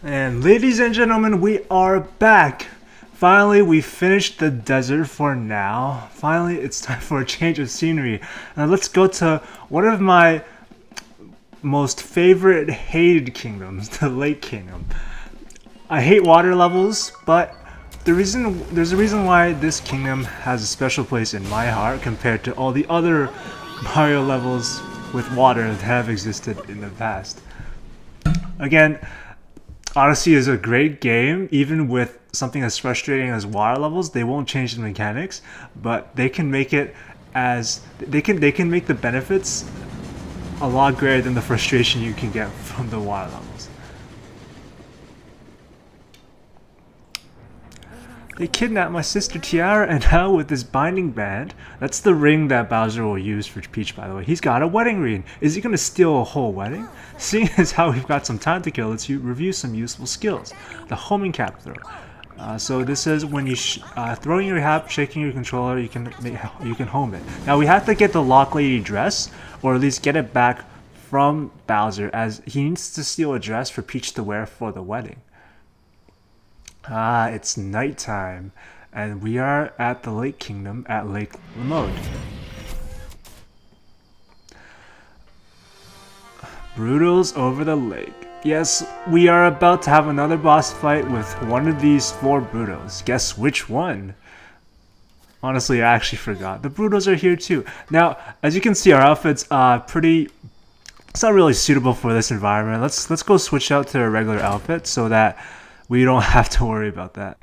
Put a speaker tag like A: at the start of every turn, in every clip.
A: And ladies and gentlemen, we are back. Finally, we finished the desert for now. Finally, it's time for a change of scenery. Now let's go to one of my most favorite hated kingdoms, the Lake Kingdom. I hate water levels, but there's a reason why this kingdom has a special place in my heart compared to all the other Mario levels with water that have existed in the past. Again, Odyssey is a great game, even with something as frustrating as water levels. They won't change the mechanics, but they can make it as they can make the benefits a lot greater than the frustration you can get from the water levels. They kidnapped my sister Tiara, and now with this binding band, that's the ring that Bowser will use for Peach, by the way. He's got a wedding ring. Is he going to steal a whole wedding? Seeing as how we've got some time to kill, let's review some useful skills. The homing cap throw. So this is when you throwing your hat, shaking your controller, you can home it. Now we have to get the Lock Lady dress, or at least get it back from Bowser, as he needs to steal a dress for Peach to wear for the wedding. It's nighttime, and we are at the Lake Kingdom at Lake Lamode. Broodals over the lake. Yes, we are about to have another boss fight with one of these 4 Broodals. Guess which one? Honestly, I actually forgot. The Broodals are here too. Now, as you can see, our outfit's pretty... It's not really suitable for this environment. Let's go switch out to a regular outfit so that we don't have to worry about that.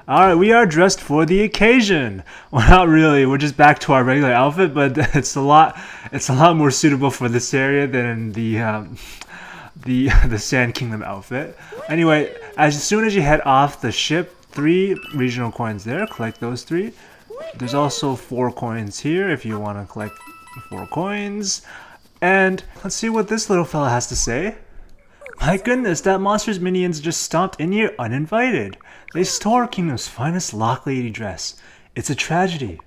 A: Alright, we are dressed for the occasion. Well, not really. We're just back to our regular outfit, but it's a lot more suitable for this area than the Sand Kingdom outfit. Anyway, as soon as you head off the ship, 3 regional coins there. Collect those 3. There's also 4 coins here if you want to collect 4 coins. And let's see what this little fella has to say. My goodness, that monster's minions just stomped in here uninvited. They stole our kingdom's finest Lock Lady dress. It's a tragedy.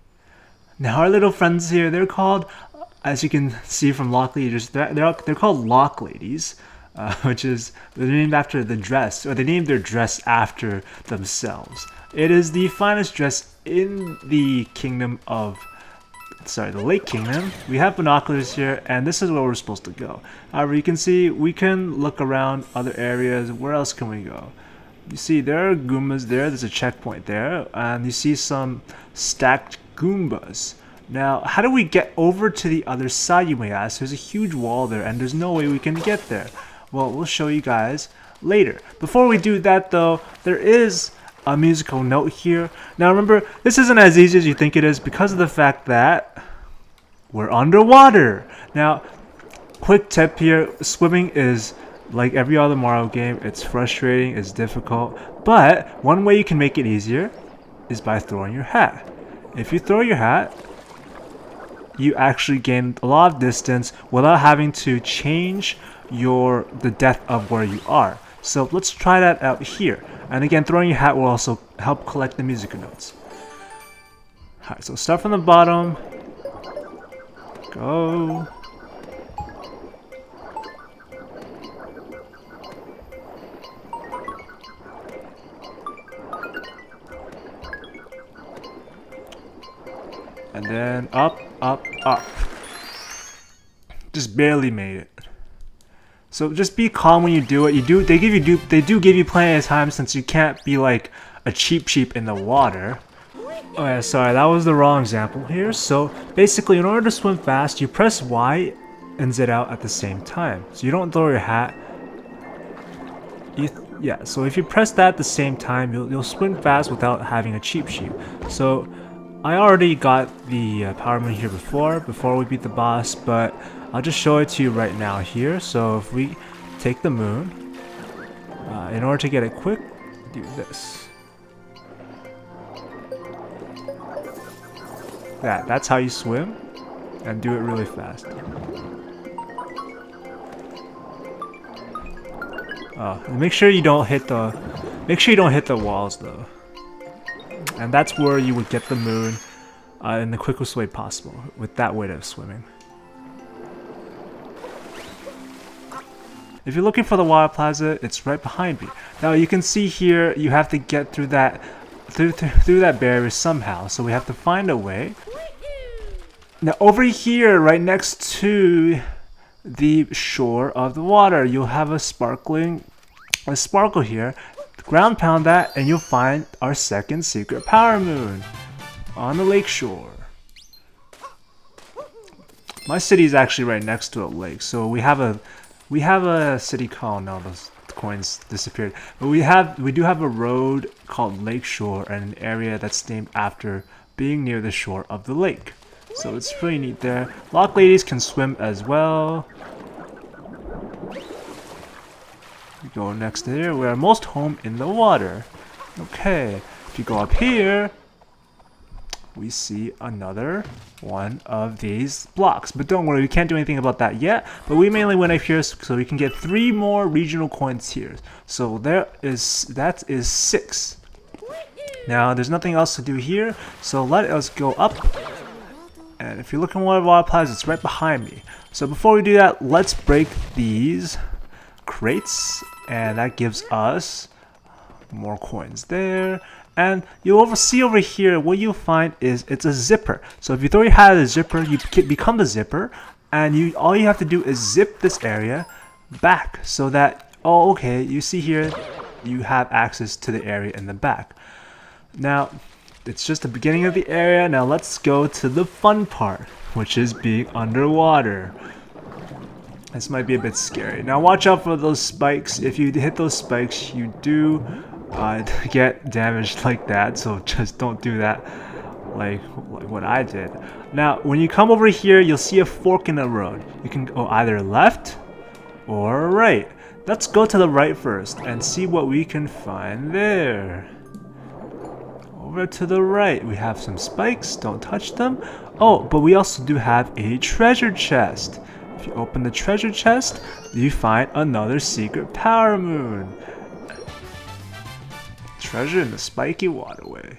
A: Now our little friends here, they're called, as you can see from Lock Ladies, they're called Lock Ladies, which is, they're named after the dress, or they named their dress after themselves. It is the finest dress in the kingdom of... the Lake Kingdom. We have binoculars here, and this is where we're supposed to go. However, you can see we can look around other areas. Where else can we go? You see there are Goombas there. There's a checkpoint there, and you see some stacked Goombas. Now, how do we get over to the other side, you may ask? There's a huge wall there, and there's no way we can get there. Well, we'll show you guys later. Before we do that, though, there is a musical note here. Now remember, this isn't as easy as you think it is because of the fact that we're underwater. Now, quick tip here, swimming is like every other Mario game. It's frustrating, it's difficult, but one way you can make it easier is by throwing your hat. If you throw your hat, you actually gain a lot of distance without having to change the depth of where you are. So let's try that out here. And again, throwing your hat will also help collect the musical notes. Alright, so start from the bottom. Go. And then up, up, up. Just barely made it. So just be calm when you do it. They do give you plenty of time, since you can't be like a Cheep in the water. Oh yeah, sorry, that was the wrong example here. So basically, in order to swim fast, you press Y and Z out at the same time. So you don't throw your hat. Yeah, so if you press that at the same time, you'll swim fast without having a Cheep. So I already got the power moon here before we beat the boss, but I'll just show it to you right now here. So if we take the moon, in order to get it quick, do this. That's how you swim, and do it really fast. Make sure you don't hit the walls though. And that's where you would get the moon in the quickest way possible with that way of swimming. If you're looking for the water plaza, it's right behind me. Now you can see here you have to get through that through that barrier somehow, so we have to find a way. Now over here, right next to the shore of the water, you'll have a sparkle here. Ground pound that and you'll find our second secret power moon on the lakeshore. My city is actually right next to a lake, so we have a city called, no, those coins disappeared. But we do have a road called Lakeshore and an area that's named after being near the shore of the lake. So it's pretty neat there. Lock ladies can swim as well. We go next to here. We're most home in the water. Okay, if you go up here, we see another one of these blocks. But don't worry, we can't do anything about that yet. But we mainly went up here so we can get 3 more regional coins here. So that is 6. Now there's nothing else to do here, so let us go up. And if you're looking at water plaza, it's right behind me. So before we do that, let's break these crates, and that gives us more coins there. And you'll see over here, what you'll find is it's a zipper. So if you throw your hat at a zipper, you become the zipper, and all you have to do is zip this area back so that, oh okay, you see here you have access to the area in the back. Now it's just the beginning of the area. Now let's go to the fun part, which is being underwater. This might be a bit scary. Now watch out for those spikes. If you hit those spikes, you do get damaged like that, so just don't do that like what I did. Now when you come over here, you'll see a fork in the road. You can go either left or right. Let's go to the right first and see what we can find there. Over to the right, we have some spikes. Don't touch them. Oh, but we also do have a treasure chest. If you open the treasure chest, you find another secret power moon. Treasure in the Spiky Waterway.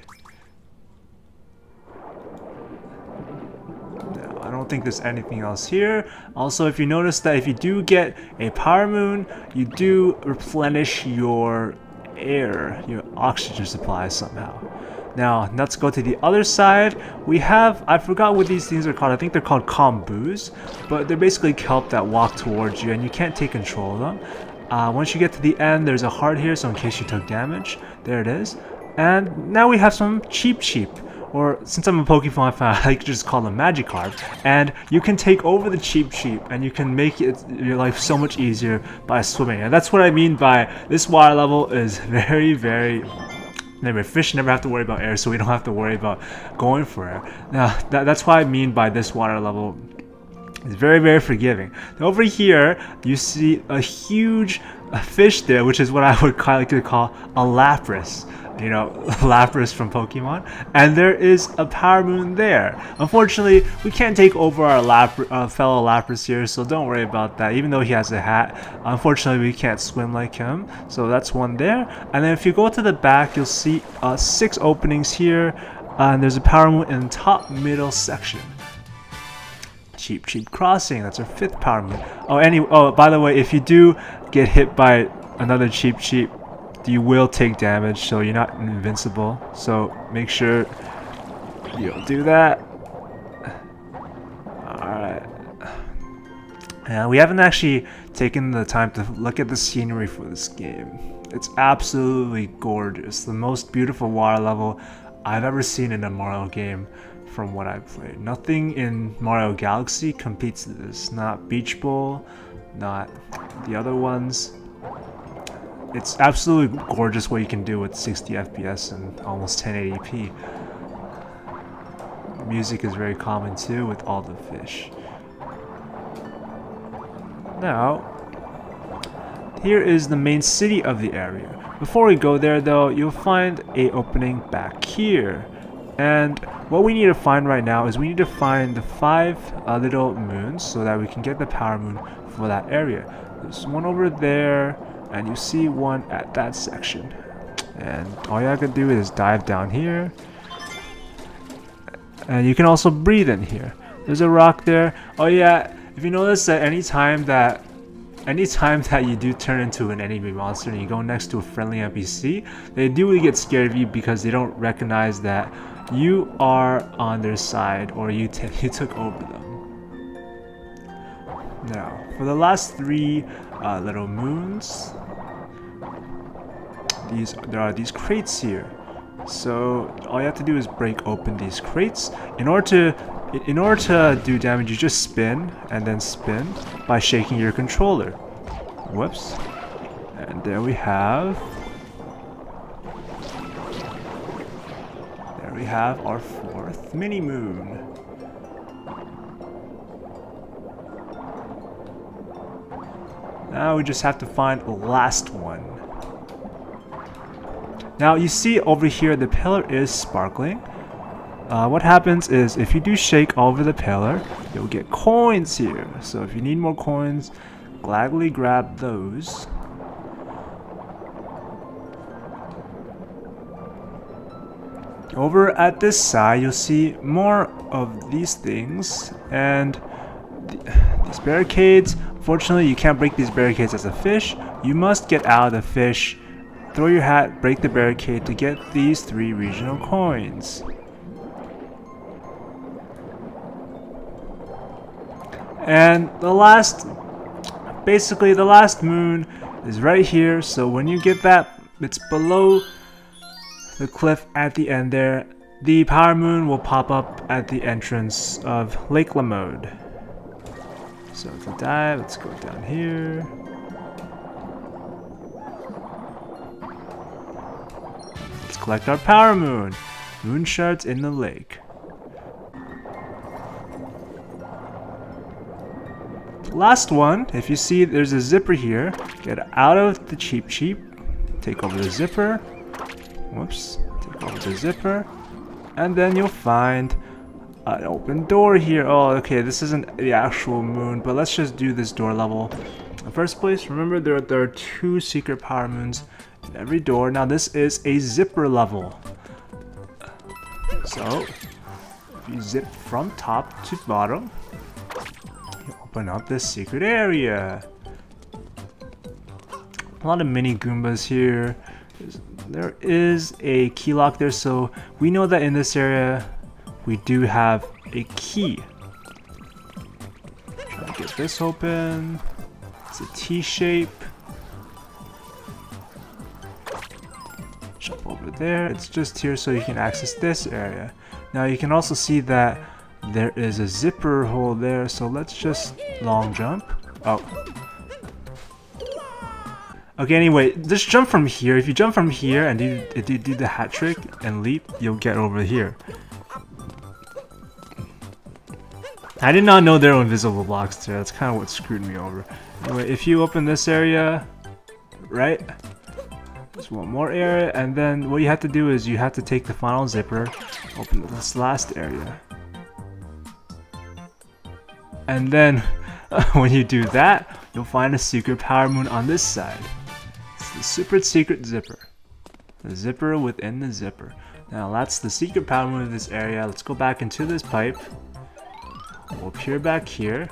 A: Now, I don't think there's anything else here. Also, if you notice that if you do get a power moon, you do replenish your air, your oxygen supply somehow. Now, let's go to the other side. We have, I forgot what these things are called. I think they're called komboos, but they're basically kelp that walk towards you and you can't take control of them. Once you get to the end, there's a heart here, so in case you took damage, there it is. And now we have some Cheep, or since I'm a Pokemon fan, I like to just call them Magikarp. And you can take over the Cheep, and you can make your life so much easier by swimming. And that's what I mean by this water level is very, very... Fish never have to worry about air, so we don't have to worry about going for air. Now, that's what I mean by this water level. It's very, very forgiving. Now, over here, you see a huge fish there, which is what I would like to call a Lapras. You know, Lapras from Pokemon. And there is a power moon there. Unfortunately, we can't take over our fellow Lapras here, so don't worry about that. Even though he has a hat, unfortunately, we can't swim like him. So that's one there. And then if you go to the back, you'll see 6 openings here. And there's a power moon in the top middle section. Cheep Crossing, that's our 5th power moon. Oh, by the way, if you do get hit by another Cheep, you will take damage, so you're not invincible. So make sure you don't do that. Alright. And we haven't actually taken the time to look at the scenery for this game. It's absolutely gorgeous. The most beautiful water level I've ever seen in a Mario game from what I've played. Nothing in Mario Galaxy competes to this. Not Beach Bowl, not the other ones. It's absolutely gorgeous what you can do with 60 FPS and almost 1080p. Music is very common too with all the fish. Now, here is the main city of the area. Before we go there though, you'll find a opening back here. And what we need to find right now is we need to find the 5 little moons so that we can get the power moon for that area. There's one over there, and you see one at that section. And all you have to do is dive down here. And you can also breathe in here. There's a rock there. Oh yeah, if you notice that any time that anytime that you do turn into an enemy monster and you go next to a friendly NPC, they do really get scared of you because they don't recognize that you are on their side or you took over them. Now, for the last 3 little moons, there are these crates here. So all you have to do is break open these crates. In order to do damage, you just spin and then spin by shaking your controller. Whoops. And there we have our 4th mini moon. Now we just have to find the last one. Now you see over here the pillar is sparkling. What happens is if you do shake over the pillar, you'll get coins here. So if you need more coins, gladly grab those. Over at this side, you'll see more of these things and these barricades. Fortunately, you can't break these barricades as a fish. You must get out of the fish, throw your hat, break the barricade to get these 3 regional coins. And basically the last moon is right here. So when you get that, it's below the cliff at the end there. The power moon will pop up at the entrance of Lake Lamode. So to dive, let's go down here. Let's collect our power moon. Moon shards in the lake. Last one, if you see there's a zipper here, get out of the Cheep, take over the zipper. Whoops, take over the zipper. And then you'll find an open door here. Oh, okay, this isn't the actual moon, but let's just do this door level. In the first place, remember there are 2 secret power moons in every door. Now this is a zipper level. So, if you zip from top to bottom, you open up this secret area. A lot of mini Goombas here. There is a key lock there, so we know that in this area we do have a key. Try to get this open. It's a T shape. Jump over there. It's just here so you can access this area. Now you can also see that there is a zipper hole there, so let's just long jump. Oh. Okay, anyway, just jump from here. If you jump from here and do the hat trick and leap, you'll get over here. I did not know there were invisible blocks there. That's kind of what screwed me over. Anyway, if you open this area, right? There's one more area, and then what you have to do is you have to take the final zipper, open this last area. And then, when you do that, you'll find a secret power moon on this side. It's the super secret zipper. The zipper within the zipper. Now that's the secret power moon of this area. Let's go back into this pipe. We'll appear back here.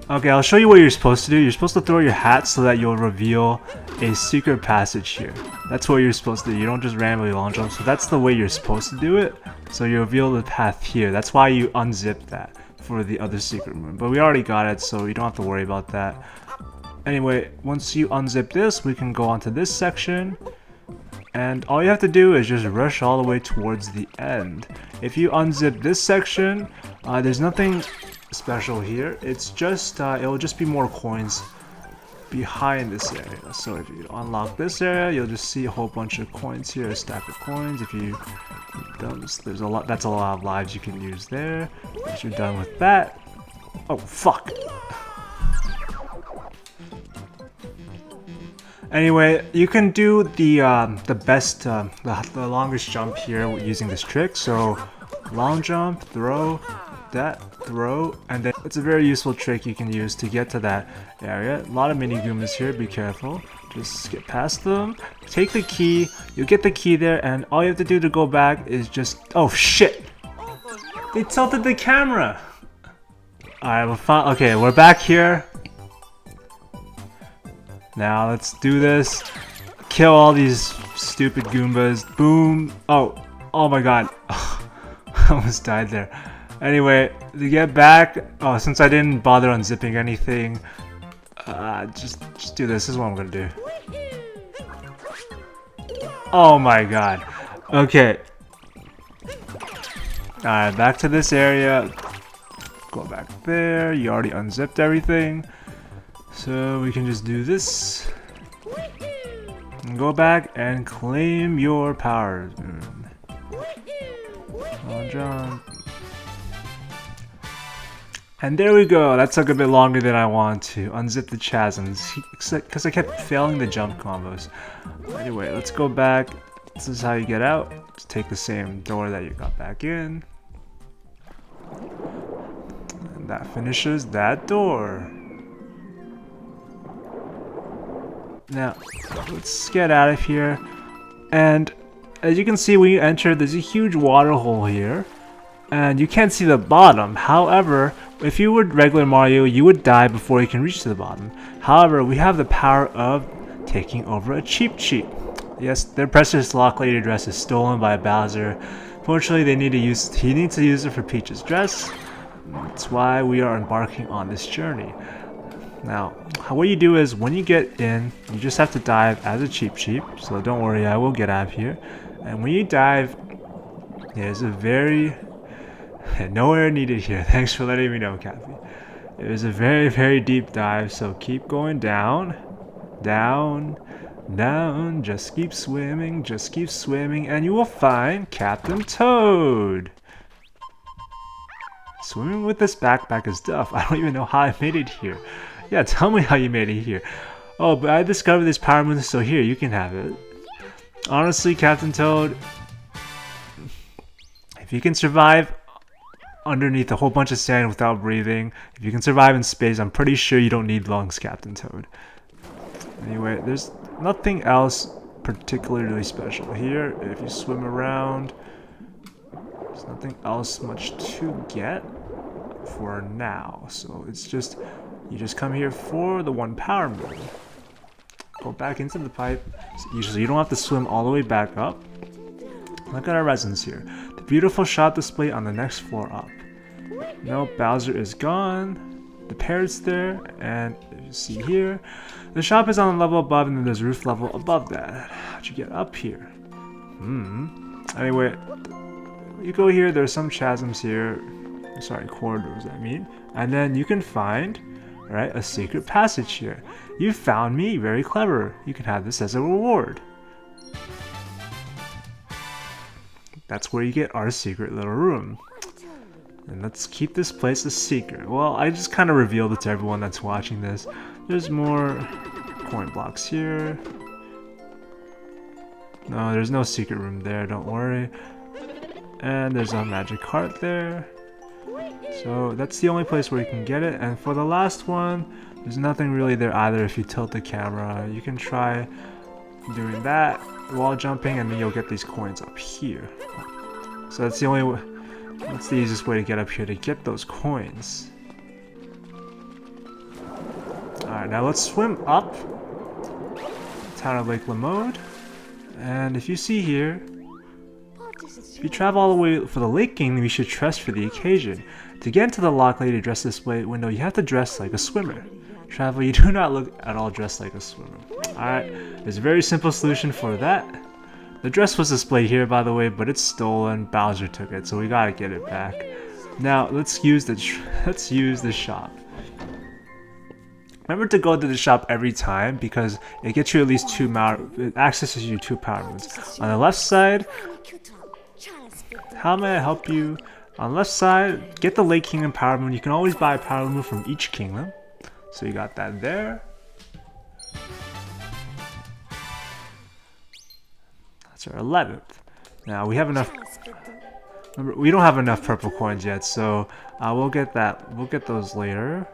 A: Okay, I'll show you what you're supposed to do. You're supposed to throw your hat so that you'll reveal a secret passage here. That's what you're supposed to do. You don't just randomly long jump. So that's the way you're supposed to do it. So you reveal the path here. That's why you unzip that for the other secret moon. But we already got it, so you don't have to worry about that. Anyway, once you unzip this, we can go on to this section. And all you have to do is just rush all the way towards the end. If you unzip this section, there's nothing special here. It's just, it'll just be more coins behind this area. So if you unlock this area, you'll just see a whole bunch of coins here, a stack of coins. If you there's a lot, that's a lot of lives you can use there. Once you're done with that, oh fuck. Anyway, you can do the longest jump here using this trick. So long jump, throw, that, throw, and then it's a very useful trick you can use to get to that area. A lot of mini Goombas here, be careful. Just get past them, take the key, you get the key there, and all you have to do to go back is just, oh shit! They tilted the camera! Alright, okay, we're back here. Now let's do this. Kill all these stupid Goombas. Boom. Oh my god. I almost died there. Anyway, to get back, since I didn't bother unzipping anything, just do this. This is what I'm gonna do. Oh my god. Okay. Alright, back to this area. Go back there. You already unzipped everything. So we can just do this. And go back and claim your power. Come on, John. And there we go. That took a bit longer than I wanted to. Unzip the Chasm. Because I kept failing the jump combos. Anyway, let's go back. This is how you get out. Just take the same door that you got back in. And that finishes that door. Now, let's get out of here. And as you can see when you enter, there's a huge water hole here. And you can't see the bottom. However, if you were regular Mario, you would die before you can reach to the bottom. However, we have the power of taking over a Cheep. Yes, their precious lock lady dress is stolen by Bowser. Fortunately, he needs to use it for Peach's dress. That's why we are embarking on this journey. Now, what you do is when you get in, you just have to dive as a Cheep. So don't worry, I will get out of here. And when you dive, there's a very nowhere needed here. Thanks for letting me know, Kathy. It was a very, very deep dive, so keep going down, down, down. Just keep swimming, and you will find Captain Toad. Swimming with this backpack is tough. I don't even know how I made it here. Yeah, tell me how you made it here. Oh, but I discovered this power moon, so here, you can have it. Honestly, Captain Toad, if you can survive underneath a whole bunch of sand without breathing, if you can survive in space, I'm pretty sure you don't need lungs, Captain Toad. Anyway, there's nothing else particularly special here. If you swim around, there's nothing else much to get for now. So it's just, you just come here for the one power moon. Go back into the pipe, so you don't have to swim all the way back up. Look at our resins here. The beautiful shop display on the next floor up. No, Bowser is gone. The parrot's there, and if you see here, the shop is on the level above, and then there's a roof level above that. How'd you get up here? Anyway, you go here, there's some chasms here. Sorry, corridors, I mean. And then you can find, right, a secret passage here. You found me, very clever. You can have this as a reward. That's where you get our secret little room. And let's keep this place a secret. Well, I just kind of revealed it to everyone that's watching this. There's more coin blocks here. No, there's no secret room there, don't worry. And there's a magic heart there. So that's the only place where you can get it. And for the last one, there's nothing really there either. If you tilt the camera, you can try doing that, wall jumping, and then you'll get these coins up here. So that's the only way, that's the easiest way to get up here to get those coins. Alright, now let's swim up town of Lake Lamode. And if you see here, if you travel all the way for the Lake Kingdom, you should dress for the occasion. To get into the Lock Lady dress display window, you have to dress like a swimmer. Travel, you do not look at all dressed like a swimmer. Alright, there's a very simple solution for that. The dress was displayed here, by the way, but it's stolen. Bowser took it, so we gotta get it back. Now, let's use the shop. Remember to go to the shop every time, because it gets you at least it accesses you 2 power moons. On the left side, how may I help you? On the left side, get the Lake Kingdom power moon. You can always buy a power moon from each kingdom. So you got that there. That's our 11th. Now we have enough. Remember, we don't have enough purple coins yet, so we'll get that. We'll get those later.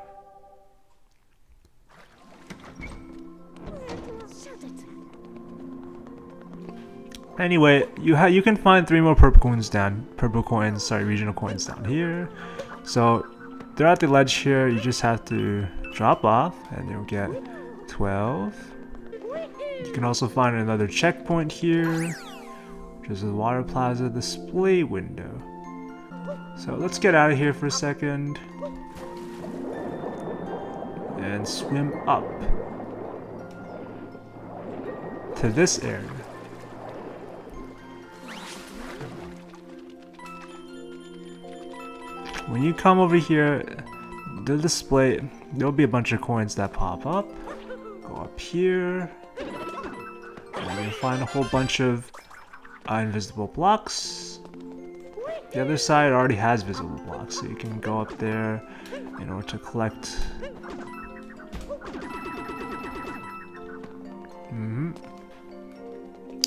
A: Anyway, you can find 3 more regional coins down here. So they're at the ledge here. You just have to drop off, and you'll get 12. You can also find another checkpoint here, which is the Water Plaza display window. So let's get out of here for a second and swim up to this area. When you come over here, the display, there'll be a bunch of coins that pop up. Go up here, and you'll find a whole bunch of invisible blocks. The other side already has visible blocks, so you can go up there in order to collect.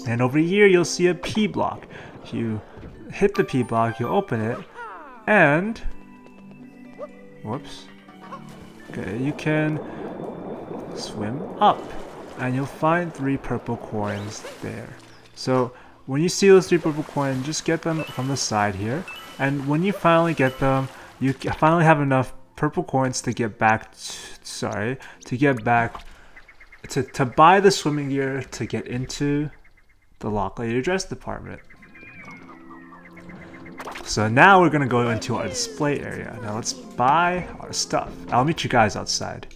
A: And over here you'll see a P block. If you hit the P block, you'll open it, and whoops. Okay, you can swim up, and you'll find 3 purple coins there. So when you see those 3 purple coins, just get them from the side here, and when you finally get them, you finally have enough purple coins to get back to buy the swimming gear to get into the Lakeshore dress department. So now we're gonna go into our display area. Now let's buy our stuff. I'll meet you guys outside.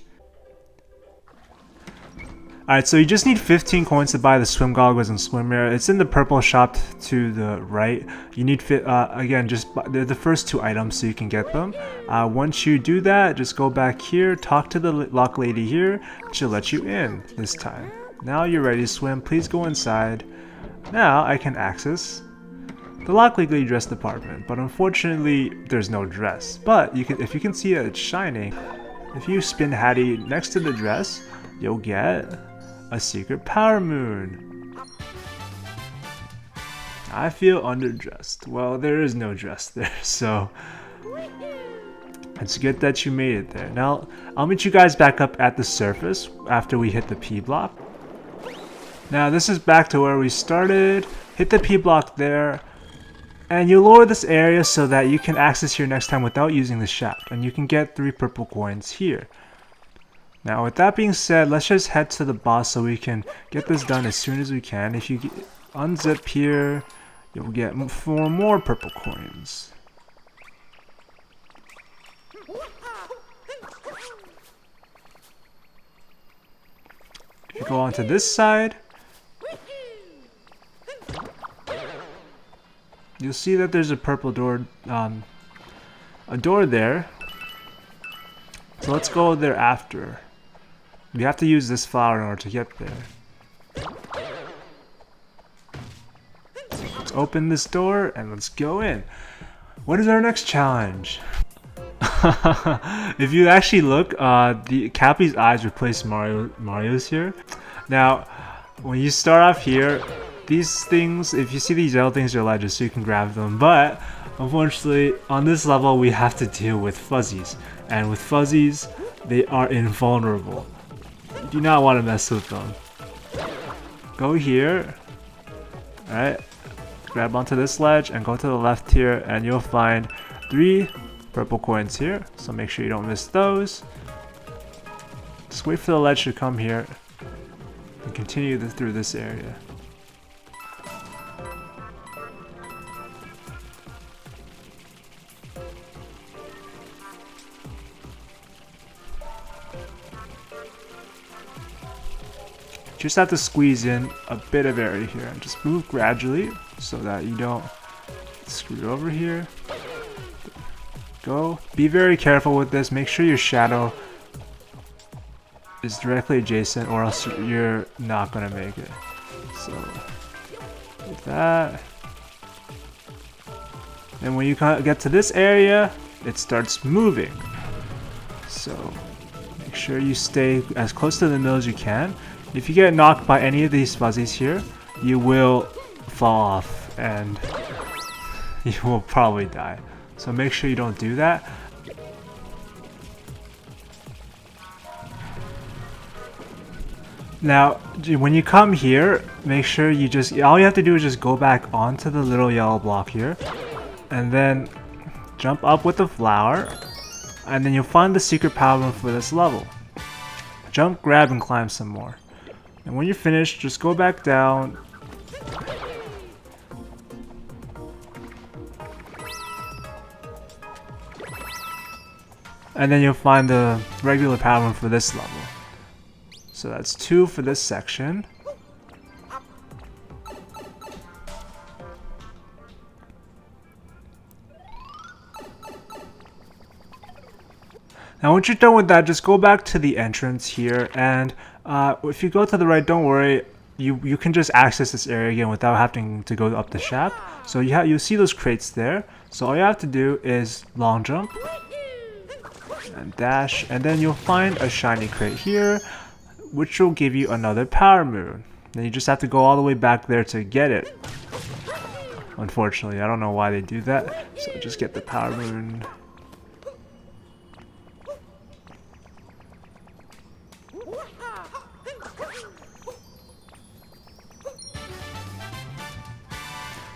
A: Alright, so you just need 15 coins to buy the swim goggles and swimwear. It's in the purple shop to the right. You need, again, just they're the first 2 items so you can get them. Once you do that, just go back here, talk to the lock lady here. She'll let you in this time. Now you're ready to swim. Please go inside. Now I can access the Lakeshore dress department, but unfortunately there's no dress. But you can, if you can see it, it's shining. If you spin Hattie next to the dress, you'll get a secret power moon. I feel underdressed. Well, there is no dress there, so it's good that you made it there. Now I'll meet you guys back up at the surface after we hit the P block. Now this is back to where we started. Hit the P block there, and you lower this area so that you can access here next time without using the shaft, and you can get 3 purple coins here. Now with that being said, let's just head to the boss so we can get this done as soon as we can. If you unzip here, you'll get 4 more purple coins. If you go onto this side, you'll see that there's a purple door, a door there. So let's go there after. We have to use this flower in order to get there. Let's open this door and let's go in. What is our next challenge? If you actually look, the Cappy's eyes replace Mario's here. Now, when you start off here, these things, if you see these yellow things, are ledges, so you can grab them. But unfortunately, on this level, we have to deal with fuzzies, and with fuzzies, they are invulnerable. You do not want to mess with them. Go here, alright, grab onto this ledge and go to the left here, and you'll find 3 purple coins here, so make sure you don't miss those. Just wait for the ledge to come here and continue through this area. Just have to squeeze in a bit of area here and just move gradually so that you don't screw over here. Go. Be very careful with this. Make sure your shadow is directly adjacent or else you're not going to make it. So, with that. And when you get to this area, it starts moving. So, make sure you stay as close to the middle as you can. If you get knocked by any of these fuzzies here, you will fall off and you will probably die. So make sure you don't do that. Now, when you come here, make sure you just, all you have to do is just go back onto the little yellow block here, and then jump up with the flower, and then you'll find the secret power room for this level. jump, grab, and climb some more. And when you're finished, just go back down. And then you'll find the regular power moon for this level. So that's 2 for this section. Now once you're done with that, just go back to the entrance here, and if you go to the right, don't worry, you can just access this area again without having to go up the shaft. So you'll see those crates there. So all you have to do is long jump and dash, and then you'll find a shiny crate here, which will give you another power moon. Then you just have to go all the way back there to get it. Unfortunately, I don't know why they do that. So just get the power moon.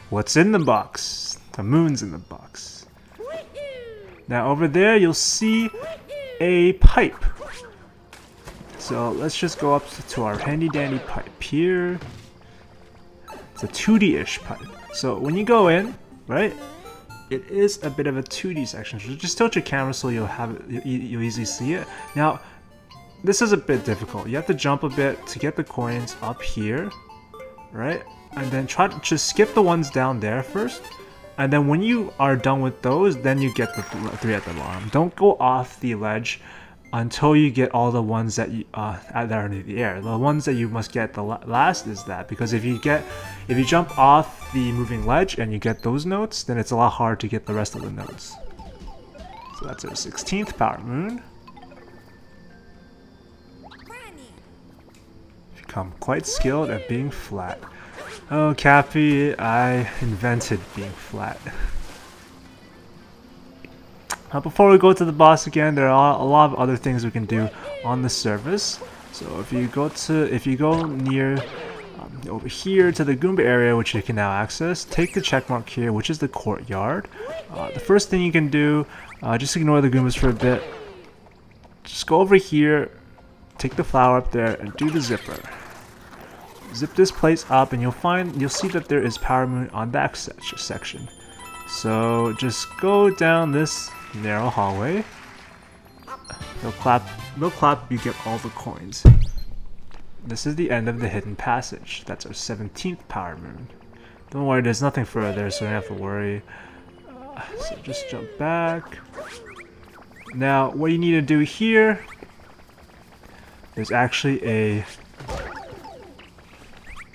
A: What's in the box? The moon's in the box. Now over there you'll see a pipe. So let's just go up to our handy dandy pipe here. It's a 2D-ish pipe. So when you go in, right, it is a bit of a 2D section. So just tilt your camera so you'll have it, you'll easily see it. Now this is a bit difficult. You have to jump a bit to get the coins up here, right? And then try to just skip the ones down there first, and then when you are done with those, then you get the 3 at the bottom. Don't go off the ledge until you get all the ones that you that are in the air. The ones that you must get the last is that, because if you jump off the moving ledge and you get those notes, then it's a lot harder to get the rest of the notes. So that's our 16th power moon. Become quite skilled at being flat. Oh, Cappy, I invented being flat. Before we go to the boss again, there are a lot of other things we can do on the surface. So if you go near over here to the Goomba area, which you can now access, take the check mark here, which is the courtyard. The first thing you can do, just ignore the Goombas for a bit. Just go over here, take the flower up there, and do the zipper. Zip this place up, and you'll see that there is power moon on that section. So just go down this narrow hallway. They'll clap, you get all the coins. This is the end of the hidden passage. That's our 17th power moon. Don't worry, there's nothing further, so you don't have to worry. So just jump back. Now, what you need to do here, there's actually a...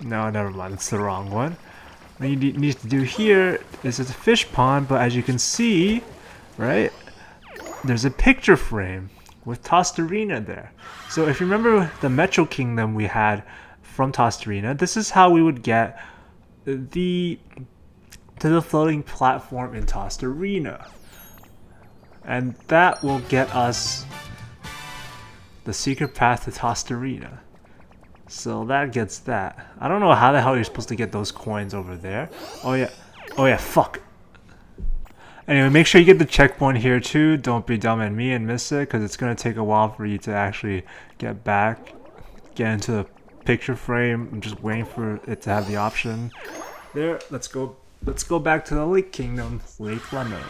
A: No, never mind, it's the wrong one. What you need to do here is it's a fish pond, but as you can see, right, there's a picture frame with Tosterena there. So if you remember the Metro Kingdom we had from Tosterena, this is how we would get to the floating platform in Tosterena. And that will get us the secret path to Tosterena. So that gets that. I don't know how the hell you're supposed to get those coins over there. Oh yeah, fuck. Anyway, make sure you get the checkpoint here too. Don't be dumb and me and miss it, because it's going to take a while for you to actually get into the picture frame. I'm just waiting for it to have the option. There, let's go back to the Lake Kingdom, Lake Lamode.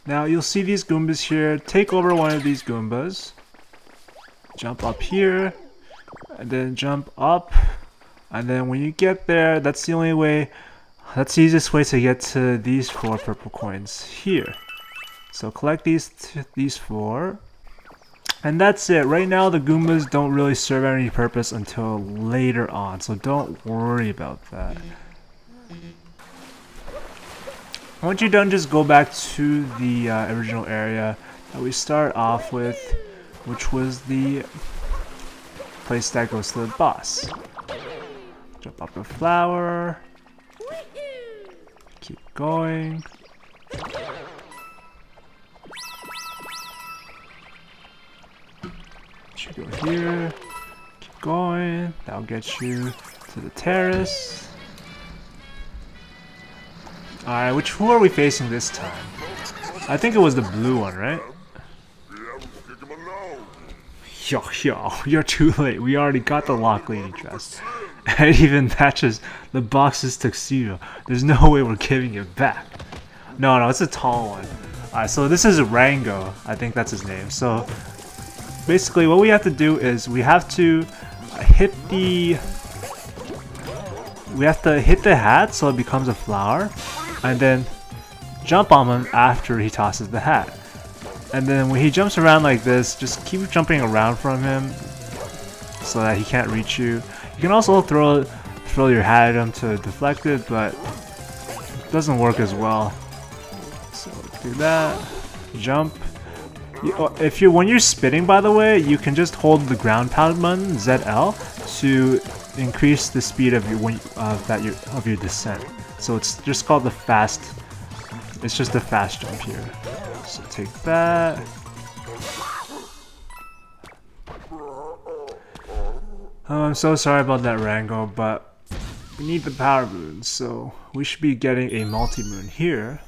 A: Now you'll see these Goombas here. Take over one of these Goombas. Jump up here. And then jump up. And then when you get there, that's the only way. That's the easiest way to get to these 4 purple coins here. So collect these 4. And that's it. Right now the Goombas don't really serve any purpose until later on. So don't worry about that. Once you're done, just go back to the original area that we start off with, which was the place that goes to the boss. Jump up the flower. Keep going. Should go here. Keep going. That'll get you to the terrace. Alright, who are we facing this time? I think it was the blue one, right? Yo, you're too late. We already got the Lock Lady dress. And it even matches the box's tuxedo. There's no way we're giving it back. No, it's a tall one. Alright, so this is Rango. I think that's his name. So basically what we have to do is we have to hit the hat so it becomes a flower, and then jump on him after he tosses the hat. And then when he jumps around like this, just keep jumping around from him so that he can't reach you. You can also throw your hat at him to deflect it, but it doesn't work as well. So do that, jump. When you're spinning, by the way, you can just hold the ground pound button ZL to increase the speed of your descent. So it's just called the fast. It's just a fast jump here. So take that. Oh, I'm so sorry about that, Rango, but we need the power moon, so we should be getting a multi-moon here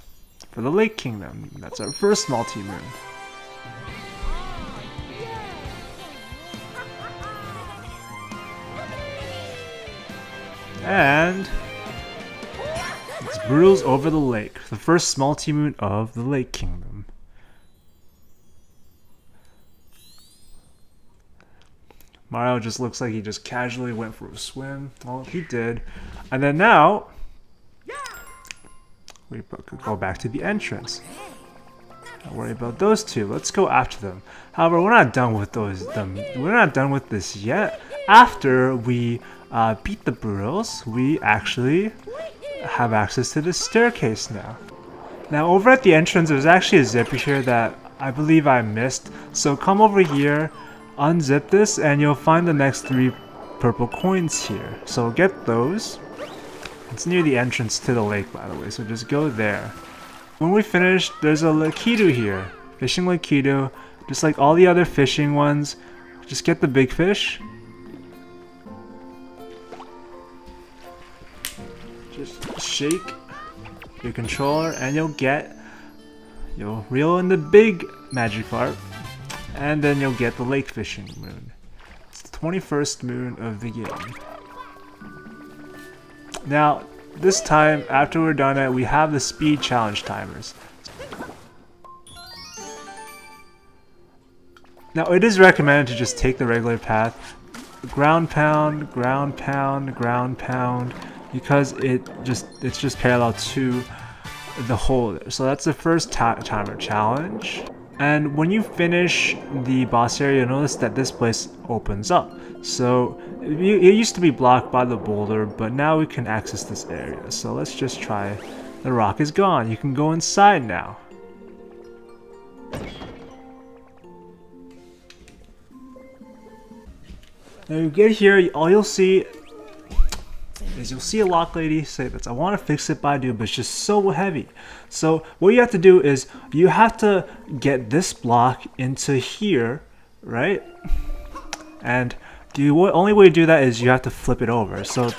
A: for the Lake Kingdom. That's our first multi-moon. And it's Broodals over the lake, the first multi-moon of the Lake Kingdom. Mario just looks like he just casually went for a swim. Well, he did. And then now, we could go back to the entrance. Don't worry about those two. Let's go after them. However, we're not done with We're not done with this yet. After we beat the Broodals, we actually have access to the staircase now. Now, over at the entrance, there's actually a zipper here that I believe I missed. So come over here, unzip this, and you'll find the next 3 purple coins here. So get those. It's near the entrance to the lake, by the way, so just go there. When we finish, there's a Lakitu here. Fishing Lakitu, just like all the other fishing ones. Just get the big fish. Just shake your controller and you'll reel in the big magic part, and then you'll get the lake fishing moon. It's the 21st moon of the game. Now, this time, after we're done it, we have the speed challenge timers. Now, it is recommended to just take the regular path. Ground pound, ground pound, ground pound, because it's just parallel to the hole there. So that's the first timer challenge. And when you finish the boss area, you'll notice that this place opens up. So it used to be blocked by the boulder, but now we can access this area. So let's just try. The rock is gone. You can go inside now. Now you get here, all you'll see is you'll see a lock lady say that I want to fix it, but I do, but it's just so heavy. So what you have to do is you have to get this block into here, right? And the only way to do that is you have to flip it over. So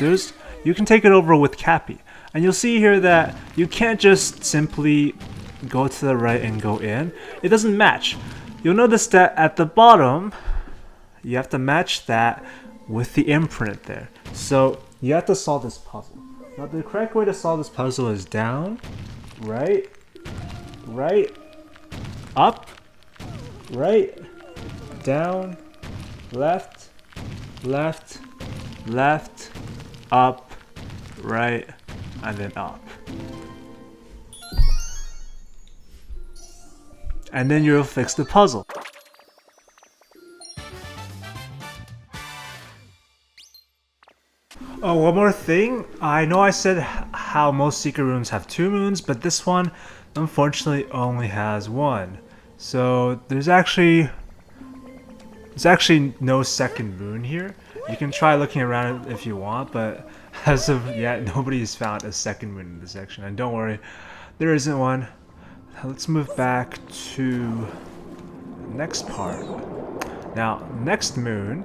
A: you can take it over with Cappy, and you'll see here that you can't just simply go to the right and go in. It doesn't match. You'll notice that at the bottom, you have to match that with the imprint there. So you have to solve this puzzle. Now the correct way to solve this puzzle is down, right, up, right, down, left, up, right, and then up. And then you'll fix the puzzle. Oh, one more thing. I know I said how most secret rooms have 2 moons, but this one unfortunately only has 1. So there's actually no second moon here. You can try looking around if you want, but as of yet, nobody's found a second moon in this section. And don't worry, there isn't one. Let's move back to the next part. Now, next moon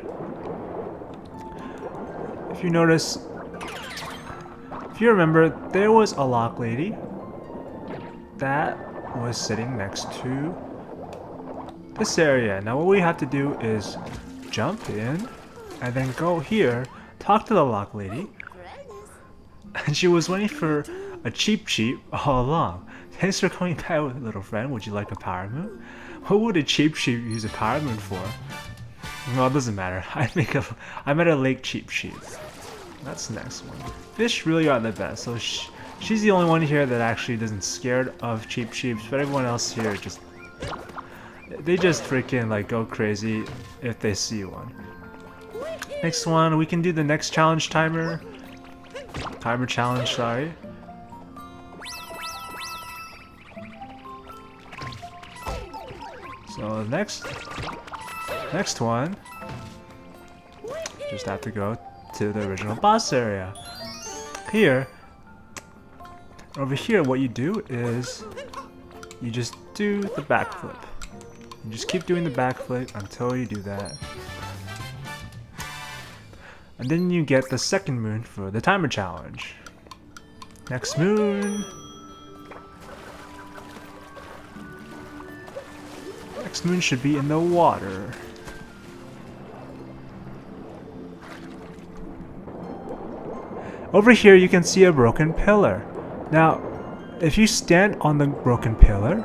A: if you notice, if you remember, there was a lock lady that was sitting next to this area. Now what we have to do is jump in and then go here, talk to the lock lady, and she was waiting for a Cheep all along. Thanks for coming by, little friend. Would you like a power moon? What would a Cheep use a power moon for? Well, it doesn't matter. I met a lake Cheep. That's the next one. Fish really are the best. So she's the only one here that actually isn't scared of Cheep, but everyone else here they just freaking like go crazy if they see one. Next one, we can do the next challenge timer challenge, sorry. So next one, just have to go to the original boss area. Over here, what you do is you just do the backflip. You just keep doing the backflip until you do that. And then you get the second moon for the timer challenge. Next moon. Next moon should be in the water. Over here you can see a broken pillar. Now, if you stand on the broken pillar,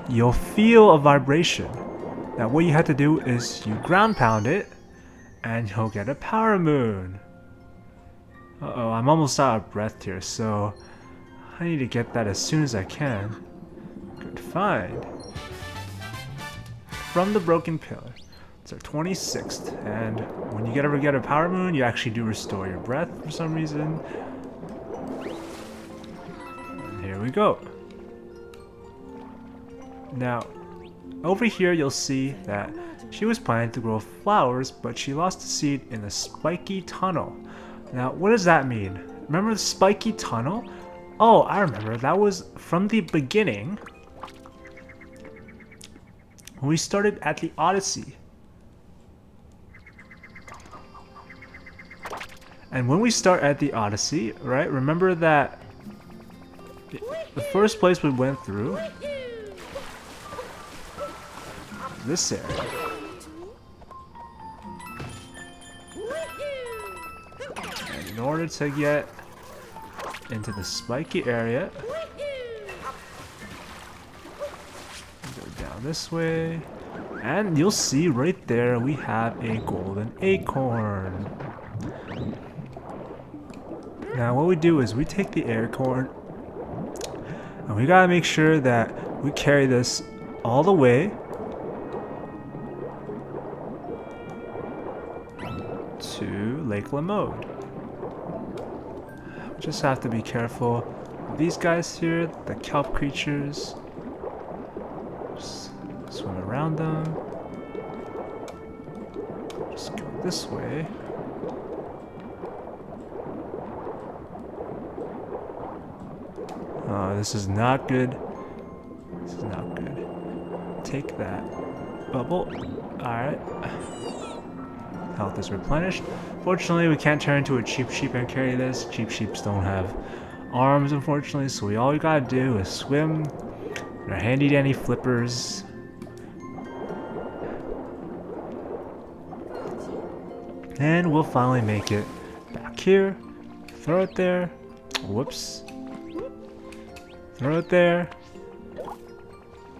A: you'll feel a vibration. Now what you have to do is you ground pound it, and you'll get a power moon. Uh-oh, I'm almost out of breath here, so I need to get that as soon as I can. Good find. From the broken pillar. It's our 26th, and when you ever get a power moon, you actually do restore your breath for some reason. And here we go. Now, over here you'll see that she was planning to grow flowers, but she lost a seed in the Spiky tunnel. Now, what does that mean? Remember the Spiky tunnel? Oh, I remember. That was from the beginning. When we started at the Odyssey. And when we start at the Odyssey, right, remember that the first place we went through, this area. And in order to get into the Spiky area, go down this way, and you'll see right there we have a golden acorn. Now what we do is we take the acorn, and we gotta make sure that we carry this all the way to Lake Lamode. We just have to be careful of these guys here, the kelp creatures. Just swim around them. Just go this way. Oh, this is not good. This is not good. Take that bubble. Alright. Health is replenished. Fortunately, we can't turn into a Cheep and carry this. Cheep don't have arms, unfortunately, so all we gotta do is swim. Our handy dandy flippers. And we'll finally make it back here. Throw it there. Whoops. Throw it there.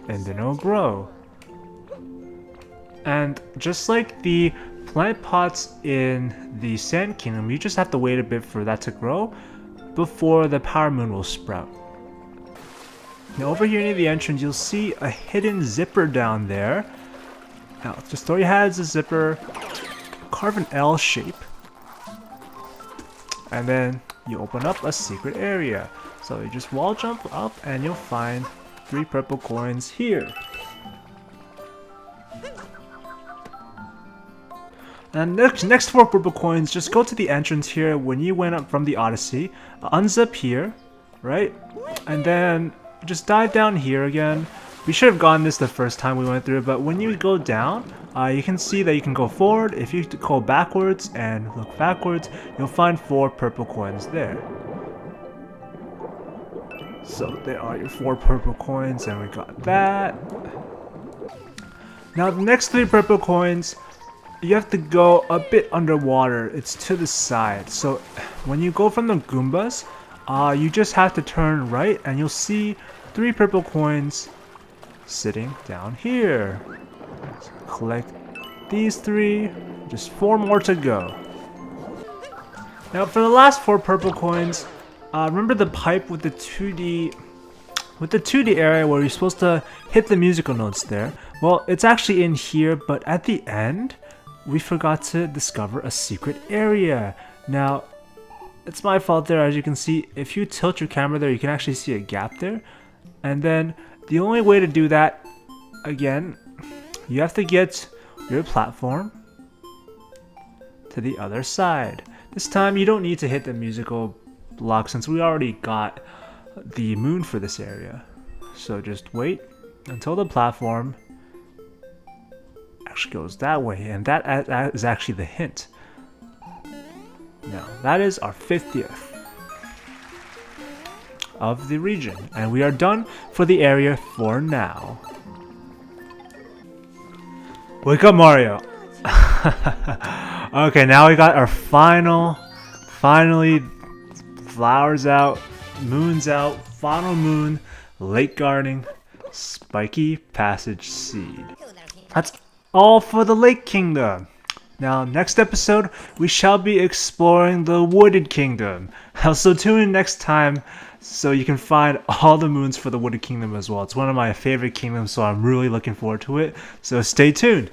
A: And then it'll grow. And just like the plant pots in the Sand Kingdom, you just have to wait a bit for that to grow before the power moon will sprout. Now over here near the entrance, you'll see a hidden zipper down there. Now the story has a zipper, carve an L shape, and then you open up a secret area. So you just wall jump up and you'll find 3 purple coins here. And next 4 purple coins, just go to the entrance here when you went up from the Odyssey. Unzip here, right? And then just dive down here again. We should have gotten this the first time we went through it, but when you go down, you can see that you can go forward. If you go backwards and look backwards, you'll find 4 purple coins there. So there are your 4 purple coins, and we got that. Now the next 3 purple coins, you have to go a bit underwater. It's to the side. So when you go from the Goombas, you just have to turn right, and you'll see 3 purple coins sitting down here. So collect these 3. Just 4 more to go. Now for the last 4 purple coins, remember the pipe with the 2D area where you're supposed to hit the musical notes there? Well, it's actually in here, but at the end, we forgot to discover a secret area. Now, it's my fault there. As you can see, if you tilt your camera there, you can actually see a gap there. And then the only way to do that, again, you have to get your platform to the other side. This time, you don't need to hit the musical block since we already got the moon for this area. So just wait until the platform actually goes that way, and that is actually the hint. Now that is our 50th of the region, and we are done for the area for now. Wake up, Mario. Okay, now we got our finally flowers out, moon's out, final moon, lake gardening, Spiky passage seed. That's all for the Lake Kingdom. Now, next episode, we shall be exploring the Wooded Kingdom. Also, tune in next time so you can find all the moons for the Wooded Kingdom as well. It's one of my favorite kingdoms, so I'm really looking forward to it. So stay tuned.